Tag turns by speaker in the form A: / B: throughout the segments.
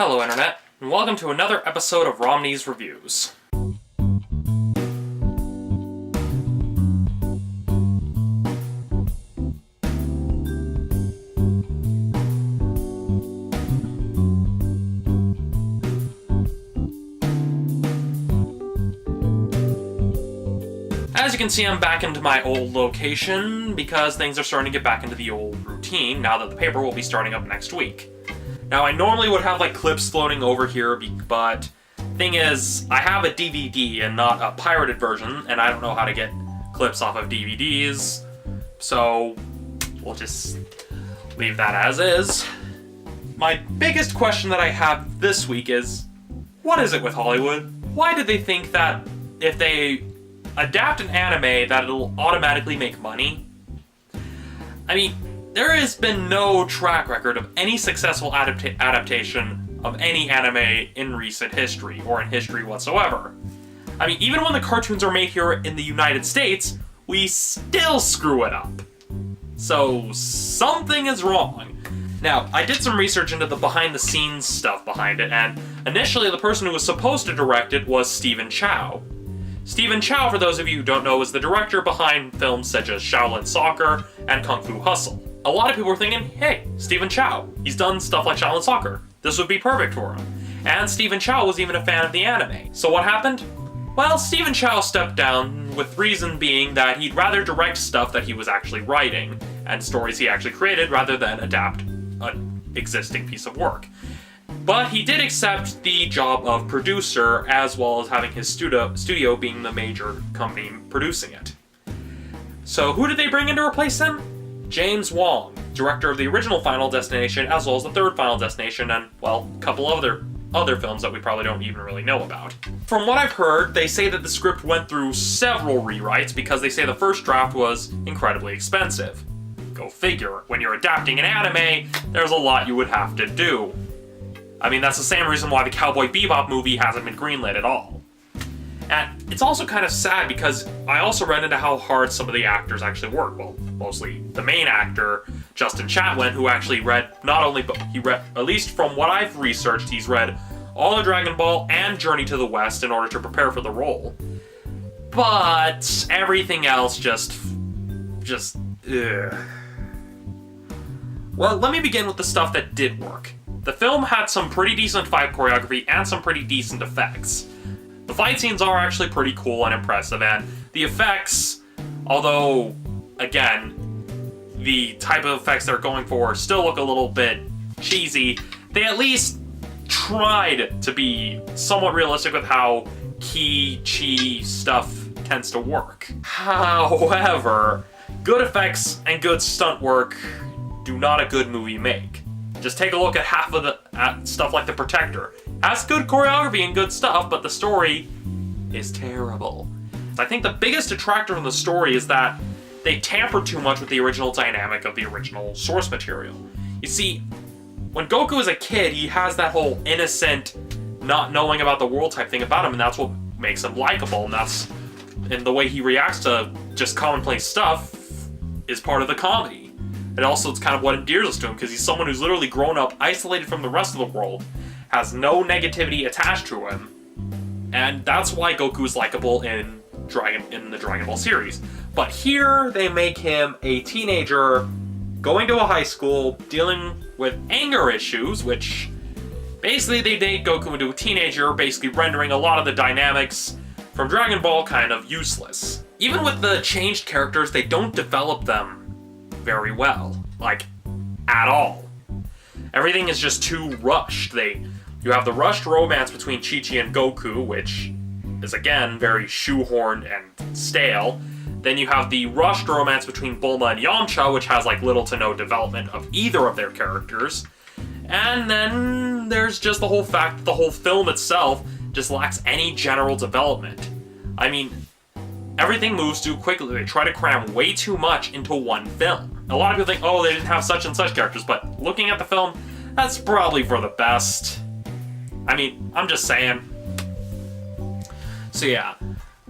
A: Hello Internet, and welcome to another episode of Romney's Reviews. As you can see, I'm back into my old location because things are starting to get back into the old routine now that the paper will be starting up next week. Now, I normally would have like clips floating over here, but thing is, I have a DVD and not a pirated version, and I don't know how to get clips off of DVDs, so we'll just leave that as is. My biggest question that I have this week is, what is it with Hollywood? Why did they think that if they adapt an anime that it'll automatically make money? I mean, there has been no track record of any successful adaptation of any anime in recent history, or in history whatsoever. I mean, even when the cartoons are made here in the United States, we still screw it up. So, something is wrong. Now, I did some research into the behind-the-scenes stuff behind it, and initially the person who was supposed to direct it was Stephen Chow. Stephen Chow, for those of you who don't know, is the director behind films such as Shaolin Soccer and Kung Fu Hustle. A lot of people were thinking, hey, Stephen Chow, he's done stuff like Shaolin Soccer. This would be perfect for him. And Stephen Chow was even a fan of the anime. So what happened? Well, Stephen Chow stepped down, with reason being that he'd rather direct stuff that he was actually writing, and stories he actually created, rather than adapt an existing piece of work. But he did accept the job of producer, as well as having his studio being the major company producing it. So who did they bring in to replace him? James Wong, director of the original Final Destination, as well as the third Final Destination, and, well, a couple other films that we probably don't even really know about. From what I've heard, they say that the script went through several rewrites because they say the first draft was incredibly expensive. Go figure, when you're adapting an anime, there's a lot you would have to do. I mean, that's the same reason why the Cowboy Bebop movie hasn't been greenlit at all. And it's also kind of sad because I also read into how hard some of the actors actually work. Well, mostly the main actor, Justin Chatwin, who actually read, he read, at least from what I've researched, he's read all of Dragonball and Journey to the West in order to prepare for the role. But everything else just, ugh. Well, let me begin with the stuff that did work. The film had some pretty decent fight choreography and some pretty decent effects. The fight scenes are actually pretty cool and impressive, and the effects, although, again, the type of effects they're going for still look a little bit cheesy, they at least tried to be somewhat realistic with how chi stuff tends to work. However, good effects and good stunt work do not a good movie make. Just take a look at half of at stuff like The Protector. Has good choreography and good stuff, but the story is terrible. I think the biggest detractor from the story is that they tampered too much with the original dynamic of the original source material. You see, when Goku is a kid, he has that whole innocent, not knowing about the world type thing about him, and that's what makes him likable, and the way he reacts to just commonplace stuff is part of the comedy. And also, it's kind of what endears us to him, because he's someone who's literally grown up isolated from the rest of the world, has no negativity attached to him, and that's why Goku is likable in the Dragon Ball series. But here, they make him a teenager going to a high school, dealing with anger issues, which basically they made Goku into a teenager, basically rendering a lot of the dynamics from Dragon Ball kind of useless. Even with the changed characters, they don't develop them very well, like, at all. Everything is just too rushed. You have the rushed romance between Chi-Chi and Goku, which is again very shoehorned and stale. Then you have the rushed romance between Bulma and Yamcha, which has like little to no development of either of their characters. And then there's just the whole fact that the whole film itself just lacks any general development. I mean, everything moves too quickly. They try to cram way too much into one film. A lot of people think, oh, they didn't have such and such characters, but looking at the film, that's probably for the best. I mean, I'm just saying. So yeah,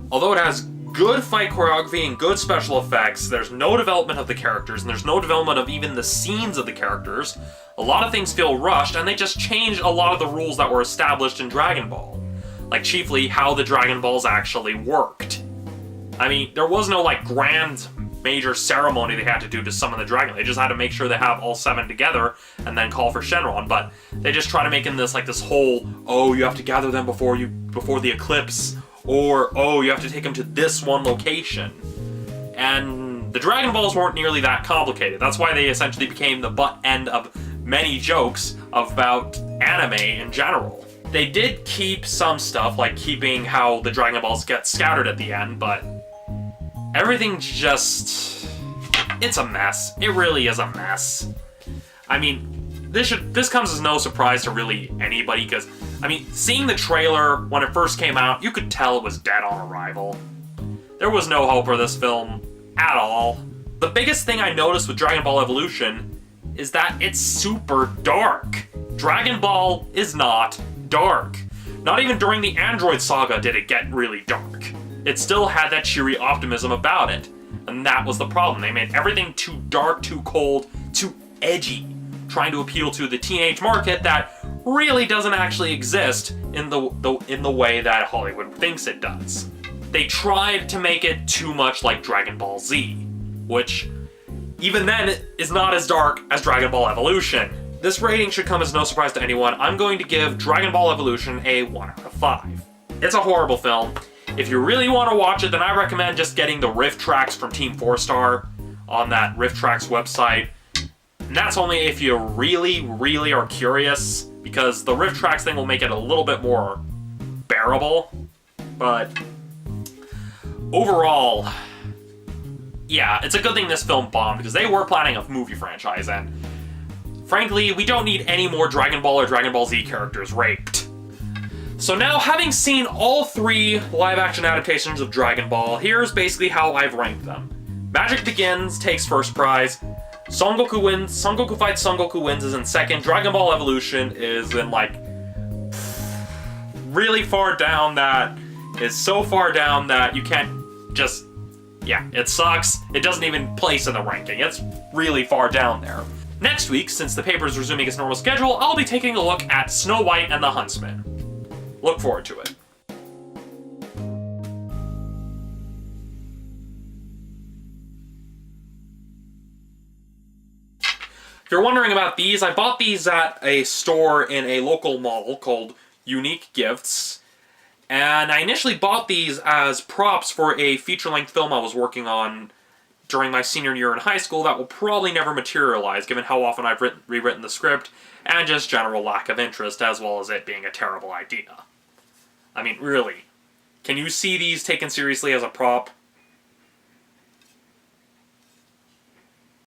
A: although it has good fight choreography and good special effects. There's no development of the characters, and there's no development of even the scenes of the characters. A lot of things feel rushed, and they just changed a lot of the rules that were established in Dragon Ball. Like, chiefly, how the Dragon Balls actually worked. I mean, there was no, like, grand major ceremony they had to do to summon the dragon. They just had to make sure they have all 7 together and then call for Shenron. But they just try to make in this, like, this whole, oh, you have to gather them before the eclipse, or, oh, you have to take them to this one location. And the Dragon Balls weren't nearly that complicated. That's why they essentially became the butt end of many jokes about anime in general. They did keep some stuff, like keeping how the Dragon Balls get scattered at the end, but everything just... it's a mess. It really is a mess. I mean, this comes as no surprise to really anybody, because, I mean, seeing the trailer when it first came out, you could tell it was dead on arrival. There was no hope for this film at all. The biggest thing I noticed with Dragon Ball Evolution is that it's super dark. Dragon Ball is not dark. Not even during the Android saga did it get really dark. It still had that cheery optimism about it. And that was the problem. They made everything too dark, too cold, too edgy, trying to appeal to the teenage market that really doesn't actually exist in the way that Hollywood thinks it does. They tried to make it too much like Dragon Ball Z, which even then is not as dark as Dragon Ball Evolution. This rating should come as no surprise to anyone. I'm going to give Dragon Ball Evolution a 1 out of 5. It's a horrible film. If you really want to watch it, then I recommend just getting the riff tracks from Team 4-Star on that riff tracks website. And that's only if you really, really are curious, because the riff tracks thing will make it a little bit more bearable. But overall, yeah, it's a good thing this film bombed, because they were planning a movie franchise, and frankly, we don't need any more Dragon Ball or Dragon Ball Z characters raped. So now, having seen all 3 live-action adaptations of Dragon Ball, here's basically how I've ranked them. Magic Begins takes first prize, Son Goku wins, Son Goku Fights Son Goku Wins is in second, Dragon Ball Evolution is in, like, really far down that, is so far down that you can't just, yeah, it sucks. It doesn't even place in the ranking. It's really far down there. Next week, since the paper is resuming its normal schedule, I'll be taking a look at Snow White and the Huntsman. Look forward to it. If you're wondering about these, I bought these at a store in a local mall called Unique Gifts. And I initially bought these as props for a feature-length film I was working on during my senior year in high school that will probably never materialize, given how often I've rewritten the script, and just general lack of interest, as well as it being a terrible idea. I mean, really, can you see these taken seriously as a prop?